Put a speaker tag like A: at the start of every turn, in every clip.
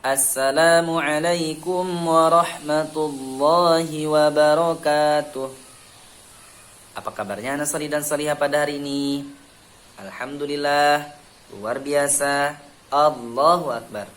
A: Assalamualaikum warahmatullahi wabarakatuh. Apa kabarnya anak salih dan salihah pada hari ini? Alhamdulillah, luar biasa. Allahu Akbar.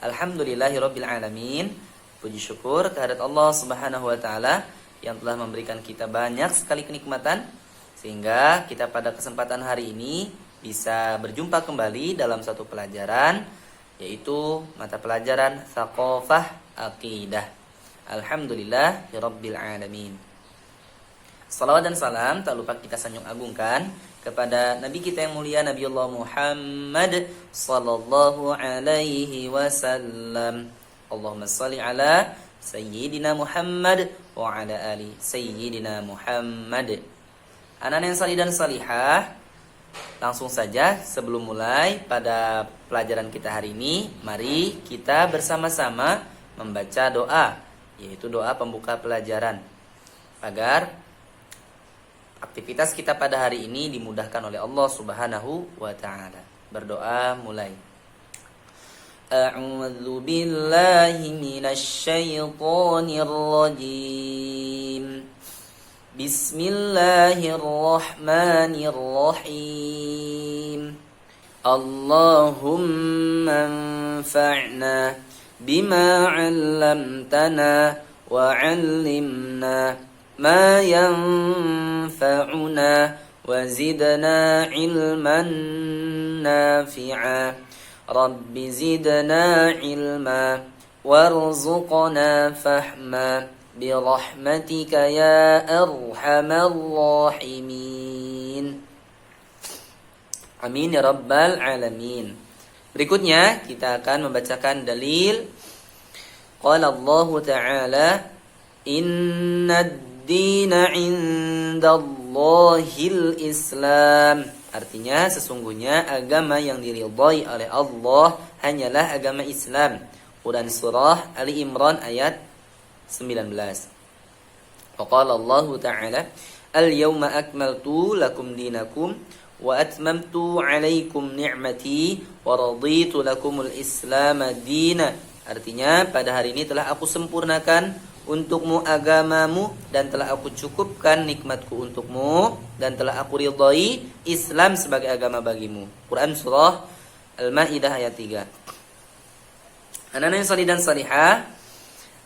A: Alhamdulillahirabbil alamin. Puji syukur kehadirat Allah Subhanahu wa taala yang telah memberikan kita banyak sekali kenikmatan sehingga kita pada kesempatan hari ini bisa berjumpa kembali dalam satu pelajaran, yaitu mata pelajaran Thaqafah Aqidah. Alhamdulillahirabbil alamin. Salawat dan salam tak lupa kita sanjung agungkan kepada Nabi kita yang mulia, Nabi Allah Muhammad sallallahu alaihi wasallam. Allahumma salli ala Sayyidina Muhammad wa ala ali Sayyidina Muhammad. Anak-anak yang salih dan salihah, langsung saja sebelum mulai pada pelajaran kita hari ini, mari kita bersama-sama membaca doa, yaitu doa pembuka pelajaran, agar aktivitas kita pada hari ini dimudahkan oleh Allah Subhanahu wa taala. Berdoa mulai. A'udzu billahi minasy syaithanir rajim. Bismillahirrahmanirrahim. Allahumma anfa'na bima 'allamtana wa 'allimna ma yanfa'una wa zidna 'ilman nafi'a. Rabbi zidna 'ilma warzuqna fahma birahmatika ya arhamar rahimin. Amin ya rabbal alamin. Berikutnya kita akan membacakan dalil. Qala Allah Ta'ala, Inna ad-dina 'indallahil Islam. Artinya sesungguhnya agama yang diridhai oleh Allah hanyalah agama Islam. Quran surah Ali Imran ayat 19. Qala Allah Ta'ala, Al-yawma akmaltu lakum dinakum wa atmamtu 'alaikum ni'mati wa raditu lakumul Islam dina. Artinya pada hari ini telah aku sempurnakan untukmu agamamu dan telah aku cukupkan nikmatku untukmu dan telah aku ridhai Islam sebagai agama bagimu. Quran surah Al-Maidah ayat 3. Anak-anak yang salih dan salihah,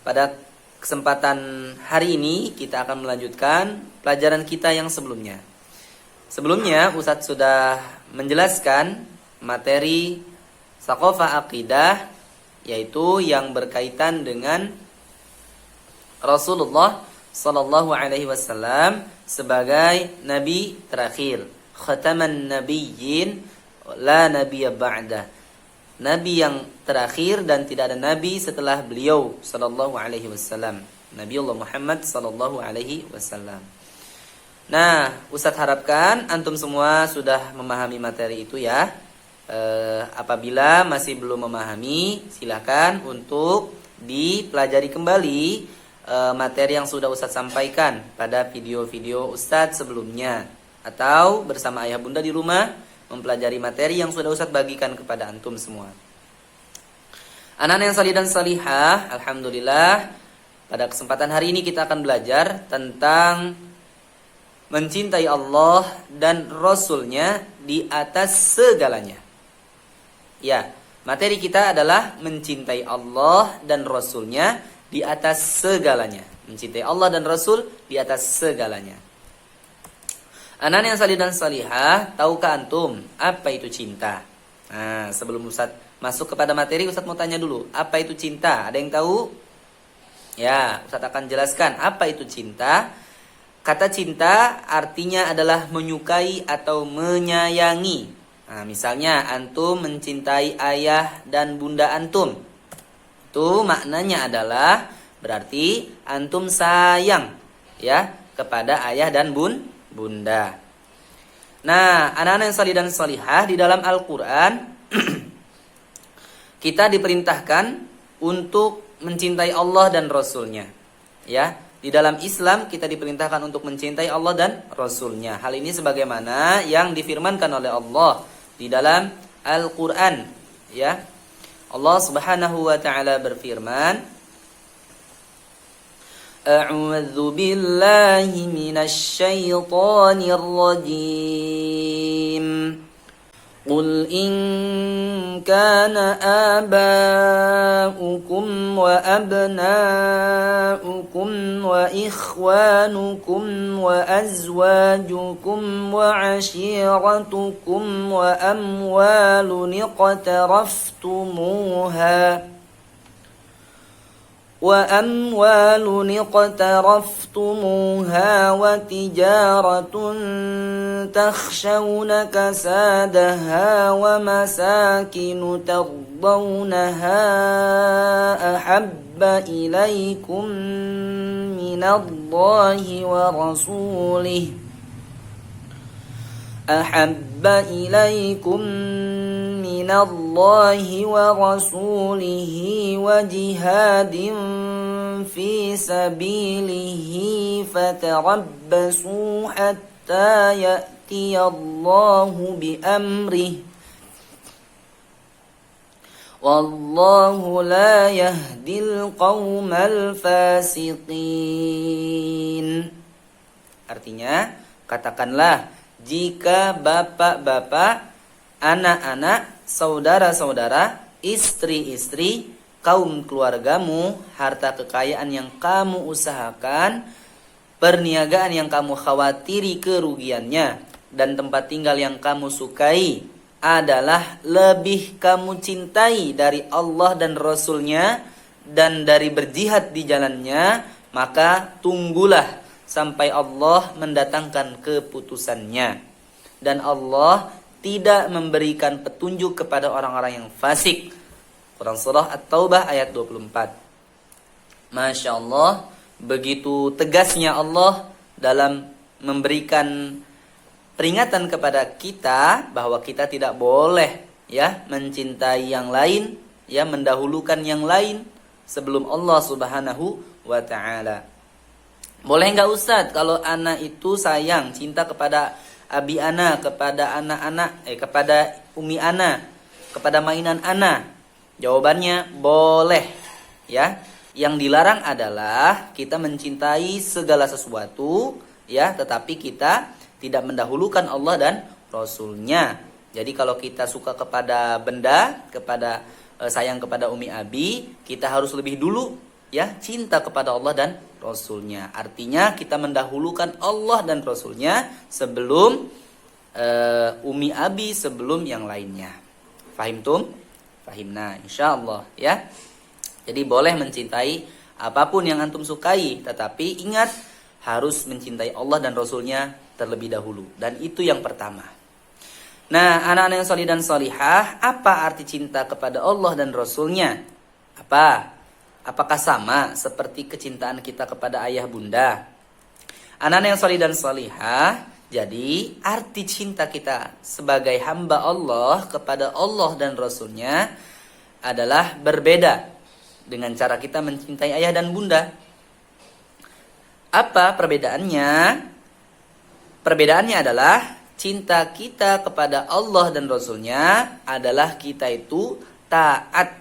A: pada kesempatan hari ini kita akan melanjutkan pelajaran kita yang sebelumnya. Sebelumnya Ustadz sudah menjelaskan materi Thaqafah Aqidah, yaitu yang berkaitan dengan Rasulullah sallallahu alaihi wasallam sebagai nabi terakhir, khataman nabiyyin la nabiyya ba'dah. Nabi yang terakhir dan tidak ada nabi setelah beliau sallallahu alaihi wasallam. Nabi Allah Muhammad sallallahu alaihi wasallam. Nah, Ustadz harapkan antum semua sudah memahami materi itu ya. Apabila masih belum memahami, silakan untuk dipelajari kembali materi yang sudah Ustadz sampaikan pada video-video Ustadz sebelumnya, atau bersama ayah bunda di rumah mempelajari materi yang sudah Ustadz bagikan kepada antum semua. Anak-anak yang salih dan salihah, alhamdulillah pada kesempatan hari ini kita akan belajar tentang mencintai Allah dan Rasulnya di atas segalanya. Ya, materi kita adalah mencintai Allah dan Rasulnya di atas segalanya. Mencintai Allah dan Rasul di atas segalanya. Anak yang salih dan salihah, tahukah antum apa itu cinta? Nah, sebelum Ustaz masuk kepada materi, Ustaz mau tanya dulu, apa itu cinta? Ada yang tahu? Ya, Ustaz akan jelaskan apa itu cinta. Kata cinta artinya adalah menyukai atau menyayangi. Nah, misalnya antum mencintai ayah dan bunda antum. Itu maknanya adalah berarti antum sayang ya kepada ayah dan bunda. Nah, anak-anak yang salih dan salihah, di dalam Al-Qur'an kita diperintahkan untuk mencintai Allah dan Rasulnya. Ya, di dalam Islam kita diperintahkan untuk mencintai Allah dan Rasulnya. Hal ini sebagaimana yang difirmankan oleh Allah di dalam Al-Quran, ya. Allah Subhanahu wa taala berfirman, A'udzu billahi minasy syaithanir rajim. Qul in kana aba'ukum wa abna'ukum wa ikhwanukum wa azwajukum wa 'ashiratukum wa amwalun iqtaraftumuha وتجارة تخشون كسادها ومساكن ترضونها أحب إليكم من الله ورسوله وجهاد في سبيله فتربصوا حتى يأتي الله بأمره والله لا يهدي القوم الفاسقين. Artinya, katakanlah, jika bapak-bapak, anak-anak, saudara-saudara, istri-istri, kaum keluargamu, harta kekayaan yang kamu usahakan, perniagaan yang kamu khawatiri kerugiannya, dan tempat tinggal yang kamu sukai adalah lebih kamu cintai dari Allah dan Rasul-Nya dan dari berjihad di jalannya, maka tunggulah sampai Allah mendatangkan keputusannya. Dan Allah tidak memberikan petunjuk kepada orang-orang yang fasik. Quran Surah At-Taubah ayat 24. Masya Allah, begitu tegasnya Allah dalam memberikan peringatan kepada kita bahwa kita tidak boleh ya mencintai yang lain, ya mendahulukan yang lain sebelum Allah Subhanahu wa taala. Boleh enggak Ustadz kalau anak itu sayang, cinta kepada abi ana, kepada anak-anak, kepada umi ana, kepada mainan ana? Jawabannya boleh, ya. Yang dilarang adalah kita mencintai segala sesuatu, ya, tetapi kita tidak mendahulukan Allah dan Rasul-Nya. Jadi kalau kita suka kepada benda, kepada sayang kepada umi abi, kita harus lebih dulu, ya, cinta kepada Allah dan Rasul-Nya. Artinya kita mendahulukan Allah dan Rasul-Nya sebelum umi abi, sebelum yang lainnya. Fahimtum? Fahimna, insyaallah, ya. Jadi boleh mencintai apapun yang antum sukai, tetapi ingat harus mencintai Allah dan Rasul-Nya terlebih dahulu. Dan itu yang pertama. Nah, anak-anak yang sholih dan sholihah, apa arti cinta kepada Allah dan Rasul-Nya? Apakah sama seperti kecintaan kita kepada ayah bunda? Anak-anak yang sholih dan sholihah, jadi arti cinta kita sebagai hamba Allah kepada Allah dan Rasul-Nya adalah berbeda dengan cara kita mencintai ayah dan bunda. Apa perbedaannya? Perbedaannya adalah cinta kita kepada Allah dan Rasul-Nya adalah kita itu taat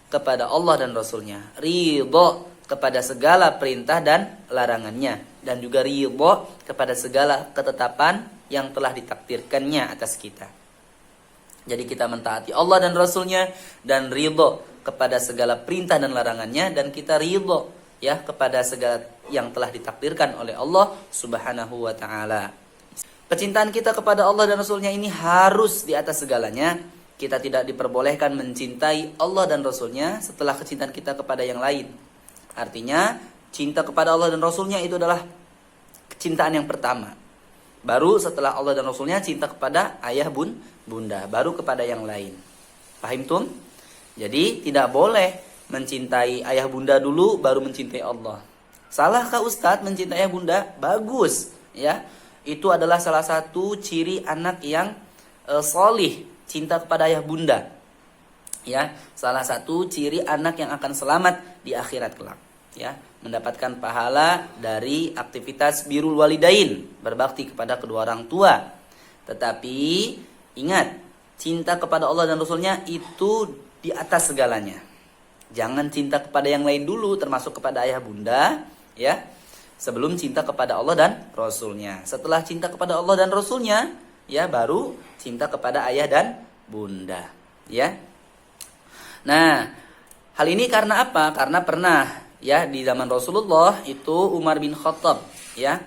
A: kepada Allah dan Rasul-Nya, ridho kepada segala perintah dan larangannya, dan juga ridho kepada segala ketetapan yang telah ditakdirkannya atas kita. Jadi kita mentaati Allah dan Rasul-Nya dan ridho kepada segala perintah dan larangannya, dan kita ridho ya kepada segala yang telah ditakdirkan oleh Allah Subhanahu wa taala. Kecintaan kita kepada Allah dan Rasul-Nya ini harus di atas segalanya. Kita tidak diperbolehkan mencintai Allah dan Rasul-Nya setelah kecintaan kita kepada yang lain. Artinya cinta kepada Allah dan Rasul-Nya itu adalah kecintaan yang pertama. Baru setelah Allah dan Rasul-Nya cinta kepada ayah bunda, baru kepada yang lain. Paham tum? Jadi tidak boleh mencintai ayah bunda dulu baru mencintai Allah. Salahkah Ustadz mencintai ayah bunda? Bagus, ya. Itu adalah salah satu ciri anak yang solih, cinta kepada ayah bunda. Ya, salah satu ciri anak yang akan selamat di akhirat kelak. Ya, mendapatkan pahala dari aktivitas birrul walidain, berbakti kepada kedua orang tua. Tetapi ingat, cinta kepada Allah dan Rasul-Nya itu di atas segalanya. Jangan cinta kepada yang lain dulu, termasuk kepada ayah bunda, ya. Sebelum cinta kepada Allah dan Rasulnya. Setelah cinta kepada Allah dan Rasulnya, ya baru cinta kepada ayah dan bunda, ya. Nah, hal ini karena apa? Karena pernah, ya, di zaman Rasulullah itu Umar bin Khattab, ya.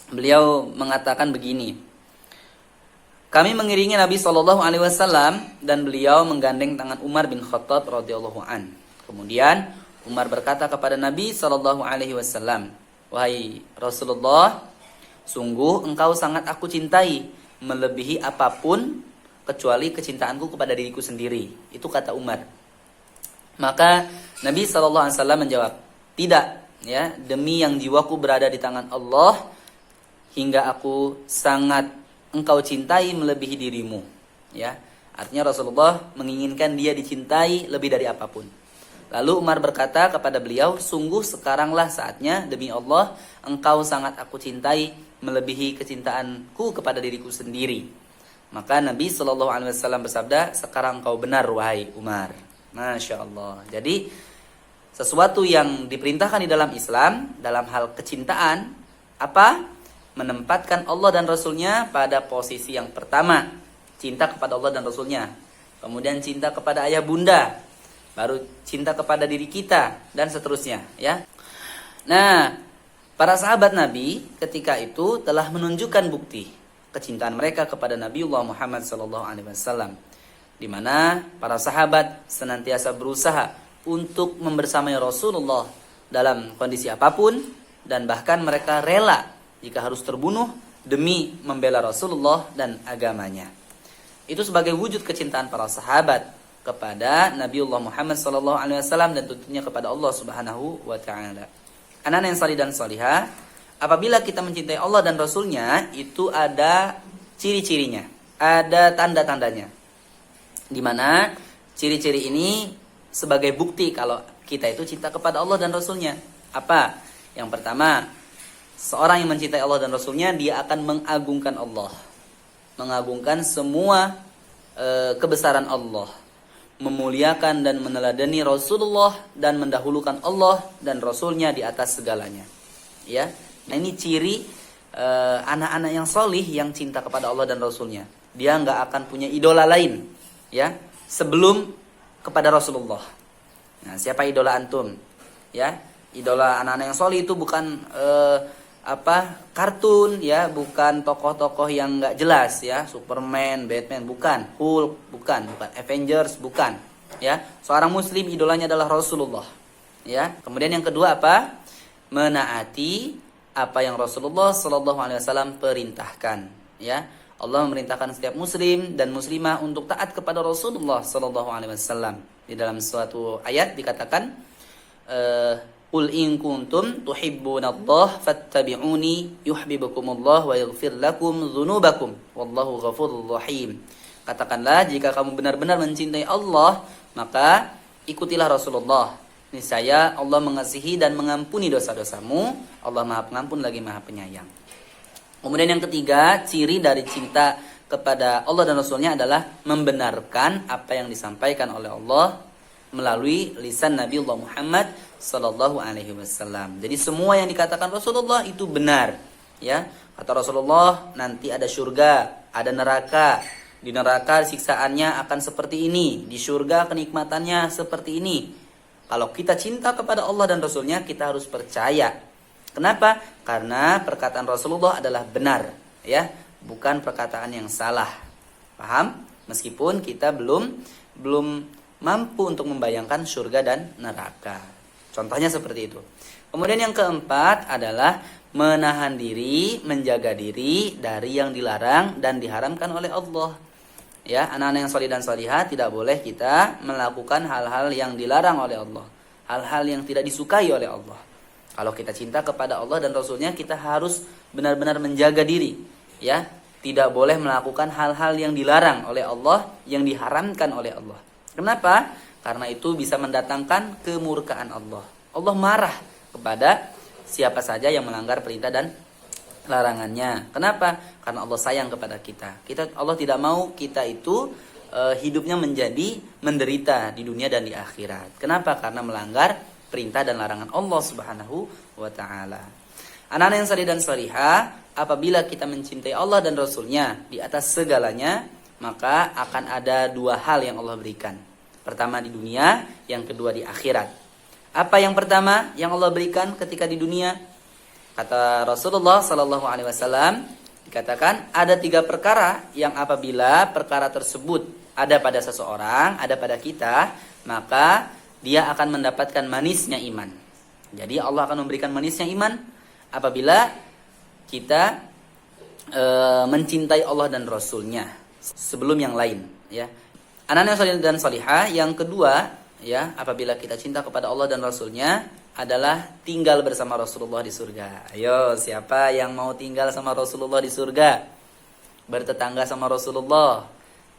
A: Beliau mengatakan begini. Kami mengiringi Nabi Shallallahu Alaihi Wasallam dan beliau menggandeng tangan Umar bin Khattab radhiyallahu an. Kemudian Umar berkata kepada Nabi Shallallahu Alaihi Wasallam, wahai Rasulullah, sungguh engkau sangat aku cintai melebihi apapun kecuali kecintaanku kepada diriku sendiri. Itu kata Umar. Maka Nabi Shallallahu Alaihi Wasallam menjawab, tidak, ya, demi yang jiwaku berada di tangan Allah, hingga aku sangat engkau cintai melebihi dirimu, ya. Artinya Rasulullah menginginkan dia dicintai lebih dari apapun. Lalu Umar berkata kepada beliau, sungguh sekaranglah saatnya demi Allah engkau sangat aku cintai melebihi kecintaanku kepada diriku sendiri. Maka Nabi Shallallahu Alaihi Wasallam bersabda, sekarang engkau benar wahai Umar. Masya Allah. Jadi sesuatu yang diperintahkan di dalam Islam dalam hal kecintaan apa? Menempatkan Allah dan Rasulnya pada posisi yang pertama, cinta kepada Allah dan Rasulnya, kemudian cinta kepada ayah bunda, baru cinta kepada diri kita, dan seterusnya, ya. Nah, para sahabat Nabi ketika itu telah menunjukkan bukti kecintaan mereka kepada Nabiullah Muhammad SAW, di mana para sahabat senantiasa berusaha untuk membersamai Rasulullah dalam kondisi apapun, dan bahkan mereka rela jika harus terbunuh demi membela Rasulullah dan agamanya. Itu sebagai wujud kecintaan para sahabat kepada Nabiullah Muhammad SAW dan tentunya kepada Allah Subhanahu wa taala. Anak-anak yang salih dan salihah, apabila kita mencintai Allah dan Rasulnya, itu ada ciri-cirinya, ada tanda-tandanya. Di mana ciri-ciri ini sebagai bukti kalau kita itu cinta kepada Allah dan Rasulnya. Apa? Yang pertama, seorang yang mencintai Allah dan Rasulnya, dia akan mengagungkan Allah, mengagungkan semua kebesaran Allah, memuliakan dan meneladani Rasulullah dan mendahulukan Allah dan Rasulnya di atas segalanya. Ya, nah ini ciri anak-anak yang solih yang cinta kepada Allah dan Rasulnya. Dia nggak akan punya idola lain, ya, sebelum kepada Rasulullah. Nah, siapa idola antum? Ya, idola anak-anak yang solih itu bukan kartun, ya, bukan tokoh-tokoh yang nggak jelas, ya, Superman, Batman, bukan, Hulk, bukan Avengers, bukan, ya. Seorang muslim idolanya adalah Rasulullah, ya. Kemudian yang kedua apa? Menaati apa yang Rasulullah Shallallahu Alaihi Wasallam perintahkan, ya. Allah memerintahkan setiap muslim dan muslimah untuk taat kepada Rasulullah Shallallahu Alaihi Wasallam. Di dalam suatu ayat dikatakan, Qul in kuntum tuhibbunallah fattabi'uni yuhibbukumullah wa yaghfir lakum dzunubakum wallahu ghafurur rahim. Katakanlah, jika kamu benar-benar mencintai Allah, maka ikutilah Rasulullah. Niscaya Allah mengasihi dan mengampuni dosa-dosamu. Allah Maha Pengampun lagi Maha Penyayang. Kemudian yang ketiga, ciri dari cinta kepada Allah dan Rasulnya adalah membenarkan apa yang disampaikan oleh Allah melalui lisan Nabiullah Muhammad Sallallahu Alaihi Wasallam. Jadi semua yang dikatakan Rasulullah itu benar, ya. Kata Rasulullah, nanti ada surga, ada neraka. Di neraka siksaannya akan seperti ini, di surga kenikmatannya seperti ini. Kalau kita cinta kepada Allah dan Rasulnya, kita harus percaya. Kenapa? Karena perkataan Rasulullah adalah benar, ya, bukan perkataan yang salah. Paham? Meskipun kita belum mampu untuk membayangkan surga dan neraka. Contohnya seperti itu. Kemudian yang keempat adalah menahan diri, menjaga diri dari yang dilarang dan diharamkan oleh Allah. Ya, anak-anak yang solih dan solihah, tidak boleh kita melakukan hal-hal yang dilarang oleh Allah, hal-hal yang tidak disukai oleh Allah. Kalau kita cinta kepada Allah dan Rasulnya, kita harus benar-benar menjaga diri, ya. Tidak boleh melakukan hal-hal yang dilarang oleh Allah, yang diharamkan oleh Allah. Kenapa? Karena itu bisa mendatangkan kemurkaan Allah. Allah marah kepada siapa saja yang melanggar perintah dan larangannya. Kenapa? Karena Allah sayang kepada kita. Allah tidak mau kita itu hidupnya menjadi menderita di dunia dan di akhirat. Kenapa? Karena melanggar perintah dan larangan Allah Subhanahu wa taala. Anak-anak yang saleh dan salihah, apabila kita mencintai Allah dan Rasul-Nya di atas segalanya, maka akan ada dua hal yang Allah berikan. Pertama di dunia, yang kedua di akhirat. Apa yang pertama yang Allah berikan ketika di dunia? Kata Rasulullah Sallallahu Alaihi Wasallam, dikatakan ada 3 perkara yang apabila perkara tersebut ada pada seseorang, ada pada kita, maka dia akan mendapatkan manisnya iman. Jadi Allah akan memberikan manisnya iman apabila kita mencintai Allah dan Rasul-Nya sebelum yang lain. Ya, anak-anak salih dan salihah, yang kedua, ya, apabila kita cinta kepada Allah dan Rasul-Nya adalah tinggal bersama Rasulullah di surga. Ayo, siapa yang mau tinggal sama Rasulullah di surga? Bertetangga sama Rasulullah.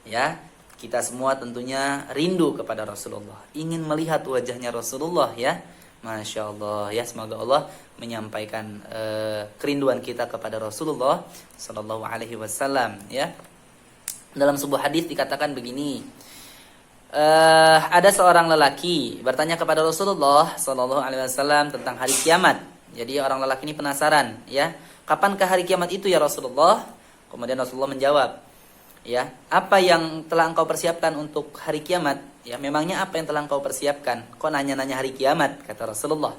A: Ya, kita semua tentunya rindu kepada Rasulullah, ingin melihat wajahnya Rasulullah, ya. Masya Allah, ya, semoga Allah menyampaikan kerinduan kita kepada Rasulullah Sallallahu Alaihi Wasallam. Ya, dalam sebuah hadis dikatakan begini. Ada seorang lelaki bertanya kepada Rasulullah Sallallahu Alaihi Wasallam tentang hari kiamat. Jadi orang lelaki ini penasaran, ya, kapankah hari kiamat itu ya Rasulullah? Kemudian Rasulullah menjawab, ya, apa yang telah engkau persiapkan untuk hari kiamat? Ya, memangnya apa yang telah engkau persiapkan? Kok nanya-nanya hari kiamat? Kata Rasulullah.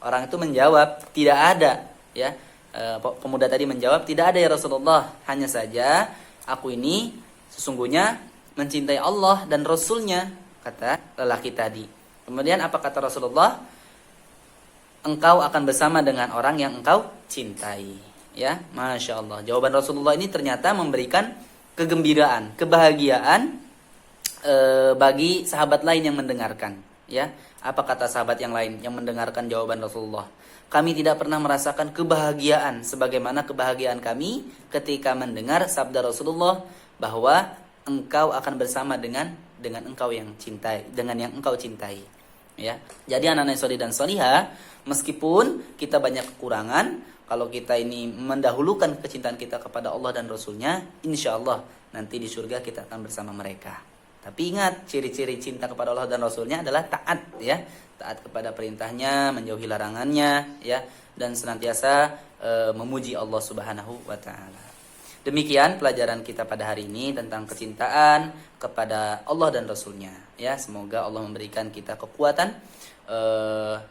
A: Orang itu menjawab, tidak ada. Ya, pemuda tadi menjawab, tidak ada ya Rasulullah. Hanya saja aku ini sesungguhnya mencintai Allah dan Rasul-Nya, kata lelaki tadi. Kemudian apa kata Rasulullah? Engkau akan bersama dengan orang yang engkau cintai. Ya, Masya Allah. Jawaban Rasulullah ini ternyata memberikan kegembiraan, kebahagiaan bagi sahabat lain yang mendengarkan. Ya, apa kata sahabat yang lain yang mendengarkan jawaban Rasulullah? Kami tidak pernah merasakan kebahagiaan sebagaimana kebahagiaan kami ketika mendengar sabda Rasulullah bahwa engkau akan bersama dengan engkau yang cintai, dengan yang engkau cintai. Ya, jadi anak-anak salih dan salihah, meskipun kita banyak kekurangan, kalau kita ini mendahulukan kecintaan kita kepada Allah dan Rasul-Nya, insya Allah nanti di surga kita akan bersama mereka. Tapi ingat, ciri-ciri cinta kepada Allah dan Rasul-Nya adalah taat, ya, taat kepada perintahnya, menjauhi larangannya, ya, dan senantiasa memuji Allah Subhanahu wa taala. Demikian pelajaran kita pada hari ini tentang kecintaan kepada Allah dan Rasul-Nya. Ya, semoga Allah memberikan kita kekuatan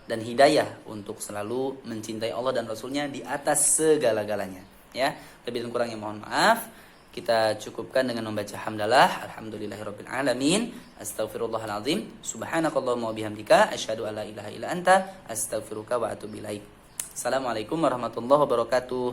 A: dan hidayah untuk selalu mencintai Allah dan Rasul-Nya di atas segala-galanya. Ya, lebih dan kurangnya mohon maaf. Kita cukupkan dengan membaca hamdalah. Alhamdulillahirabbil alamin. Astaghfirullahalazim. Subhanakallahumma wa bihamdika asyhadu an la ilaha illa anta astaghfiruka wa atubu ilaik. Assalamualaikum warahmatullahi wabarakatuh.